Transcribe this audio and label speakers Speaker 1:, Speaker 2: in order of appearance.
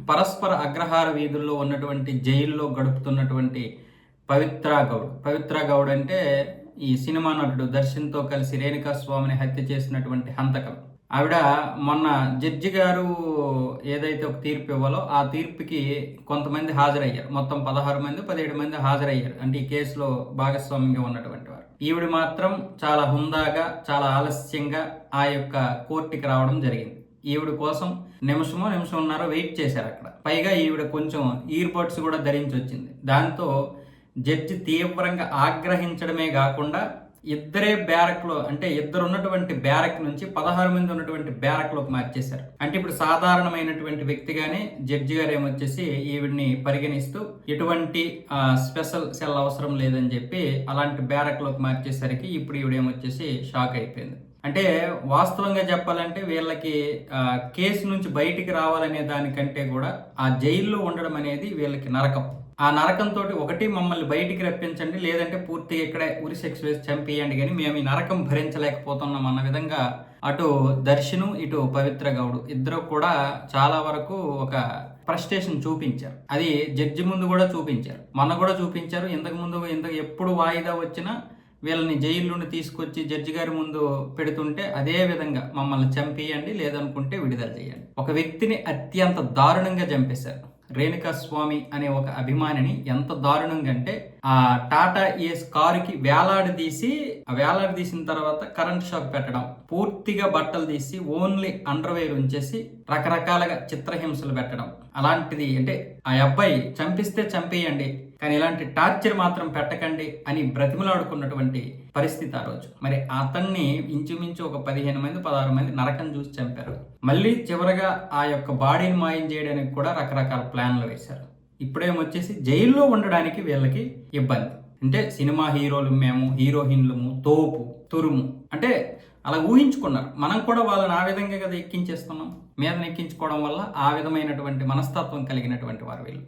Speaker 1: పరస్పర అగ్రహార వీధుల్లో ఉన్నటువంటి జైల్లో గడుపుతున్నటువంటి పవిత్రా గౌడ్. పవిత్రా గౌడ్ అంటే ఈ సినిమా నటుడు దర్శన్తో కలిసి రేణుకా స్వామిని హత్య చేసినటువంటి హంతకులు. ఆవిడ మొన్న జడ్జి గారు ఏదైతే ఒక తీర్పు ఇవ్వాలో ఆ తీర్పుకి కొంతమంది హాజరయ్యారు. మొత్తం 16 మంది 17 మంది హాజరయ్యారు. అంటే ఈ కేసులో భాగస్వామ్యంగా ఉన్నటువంటి వారు. ఈవిడ మాత్రం చాలా హుందాగా చాలా ఆలస్యంగా ఆ యొక్క కోర్టుకి రావడం జరిగింది. ఈవిడ కోసం నిమిషంన్నర వెయిట్ చేశారు అక్కడ. పైగా ఈవిడ కొంచెం ఇయర్ బడ్స్ కూడా ధరించి వచ్చింది. దాంతో జడ్జి తీవ్రంగా ఆగ్రహించడమే కాకుండా ఇద్దరే బ్యారక్లో, అంటే ఇద్దరు ఉన్నటువంటి బ్యారక్ నుంచి 16 మంది ఉన్నటువంటి బ్యారక్లోకి మార్చేశారు. అంటే ఇప్పుడు సాధారణమైనటువంటి వ్యక్తిగానే జడ్జి గారు ఏమొచ్చేసి ఈవిడ్ని పరిగణిస్తూ ఎటువంటి స్పెషల్ సెల్ అవసరం లేదని చెప్పి అలాంటి బ్యారక్లోకి మార్చేసరికి ఇప్పుడు ఈవిడేమొచ్చేసి షాక్ అయిపోయింది. అంటే వాస్తవంగా చెప్పాలంటే వీళ్ళకి కేసు నుంచి బయటికి రావాలనే దానికంటే కూడా ఆ జైల్లో ఉండడం అనేది వీళ్ళకి నరకం. ఆ నరకంతో ఒకటి మమ్మల్ని బయటికి రప్పించండి, లేదంటే పూర్తిగా ఇక్కడే ఉరి సెక్స్ వేసి చంపేయండి, కానీ మేము ఈ నరకం భరించలేకపోతున్నాం అన్న విధంగా అటు దర్శను ఇటు పవిత్ర గౌడ్ ఇద్దరు కూడా చాలా వరకు ఒక ఫ్రస్ట్రేషన్ చూపించారు. అది జడ్జి ముందు కూడా చూపించారు, మొన్న కూడా చూపించారు. ఇంతకు ఎప్పుడు వాయిదా వచ్చినా వీళ్ళని జైలు నుండి తీసుకొచ్చి జడ్జి గారి ముందు పెడుతుంటే అదే విధంగా మమ్మల్ని చంపేయండి, లేదనుకుంటే విడుదల చేయండి. ఒక వ్యక్తిని అత్యంత దారుణంగా చంపేశారు. రేణుకా స్వామి అనే ఒక అభిమానిని ఎంత దారుణంగా అంటే ఆ టాటా ఏస్ కారుకి వేలాడదీసిన తర్వాత కరెంట్ షాక్ పెట్టడం, పూర్తిగా బట్టలు తీసి ఓన్లీ అండర్వేర్ ఉంచేసి రకరకాలుగా చిత్రహింసలు పెట్టడం. అలాంటిది అంటే ఆ అబ్బాయి చంపిస్తే చంపేయండి, కానీ ఇలాంటి టార్చర్ మాత్రం పెట్టకండి అని బ్రతిమలాడుకున్నటువంటి పరిస్థితి ఆ రోజు. మరి అతన్ని ఇంచుమించు ఒక 15 మంది 16 మంది నరకం చూసి చంపారు. మళ్ళీ చివరగా ఆ యొక్క బాడీని మాయం చేయడానికి కూడా రకరకాల ప్లాన్లు వేశారు. ఇప్పుడేమొచ్చేసి జైల్లో ఉండడానికి వీళ్ళకి ఇబ్బంది. అంటే సినిమా హీరోలు మేము, హీరోయిన్లము, తోపు తురుము అంటే అలా ఊహించుకున్నారు. మనం కూడా వాళ్ళని ఆ విధంగా కదా ఎక్కించేస్తున్నాం. మీదన ఎక్కించుకోవడం వల్ల ఆ విధమైనటువంటి మనస్తత్వం కలిగినటువంటి వారు వీళ్ళు.